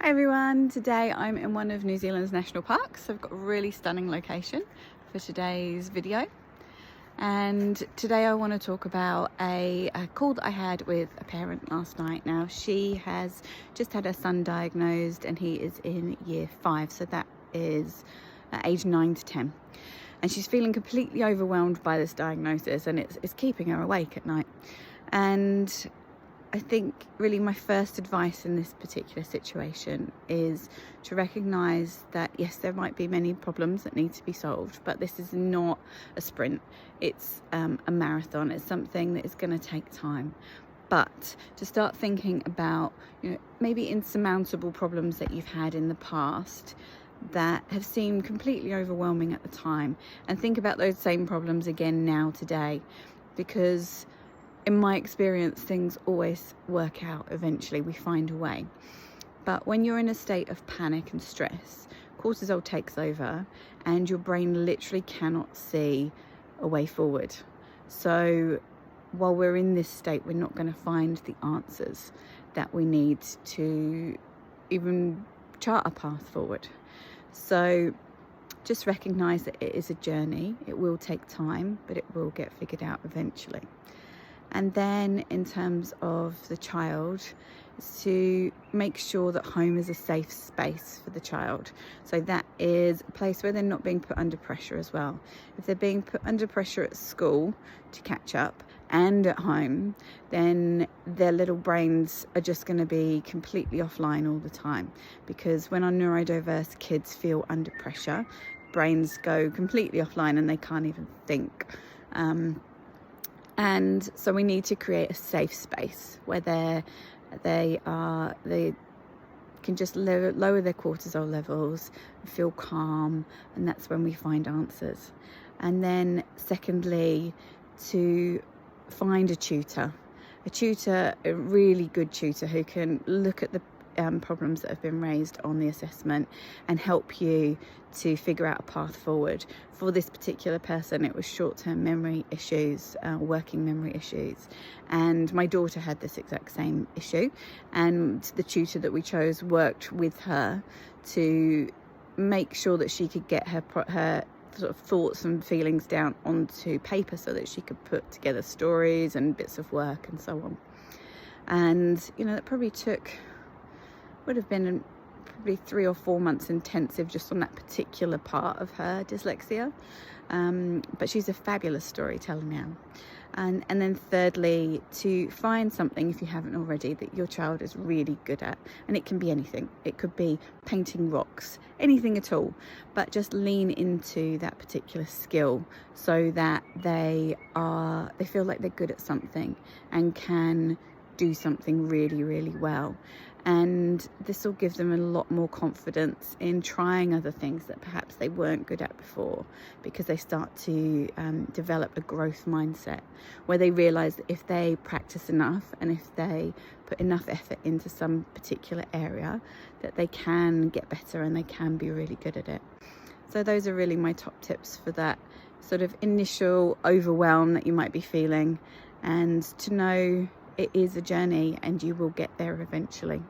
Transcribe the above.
Hi everyone, today I'm in one of New Zealand's national parks. I've got a really stunning location for today's video, and today I want to talk about a call that I had with a parent last night. Now, she has just had her son diagnosed and he is in year 5, so that is age 9 to 10, and she's feeling completely overwhelmed by this diagnosis, and it's keeping her awake at night. And I think really my first advice in this particular situation is to recognise that yes, there might be many problems that need to be solved, but this is not a sprint. It's a marathon. It's something that is going to take time. But to start thinking about, maybe insurmountable problems that you've had in the past that have seemed completely overwhelming at the time, and think about those same problems again now today, because in my experience, things always work out. Eventually we find a way. But when you're in a state of panic and stress, cortisol takes over and your brain literally cannot see a way forward. So while we're in this state, we're not going to find the answers that we need to even chart a path forward. So just recognize that it is a journey. It will take time, but it will get figured out eventually. And then in terms of the child, is to make sure that home is a safe space for the child. So that is a place where they're not being put under pressure as well. If they're being put under pressure at school to catch up and at home, then their little brains are just going to be completely offline all the time. Because when our neurodiverse kids feel under pressure, brains go completely offline and they can't even think. And so we need to create a safe space where they can just lower their cortisol levels, feel calm, and that's when we find answers. And then secondly, to find a tutor, a really good tutor who can look at the problems that have been raised on the assessment and help you to figure out a path forward. For this particular person, it was short-term memory issues, working memory issues, and my daughter had this exact same issue, and the tutor that we chose worked with her to make sure that she could get her sort of thoughts and feelings down onto paper so that she could put together stories and bits of work and so on. And that probably would have been probably 3 or 4 months intensive just on that particular part of her dyslexia. But she's a fabulous storyteller now. And then thirdly, to find something, if you haven't already, that your child is really good at. And it can be anything. It could be painting rocks, anything at all. But just lean into that particular skill so that they feel like they're good at something and can do something really, really well. And this will give them a lot more confidence in trying other things that perhaps they weren't good at before, because they start to develop a growth mindset where they realize that if they practice enough and if they put enough effort into some particular area, that they can get better and they can be really good at it. So those are really my top tips for that sort of initial overwhelm that you might be feeling, and to know it is a journey and you will get there eventually.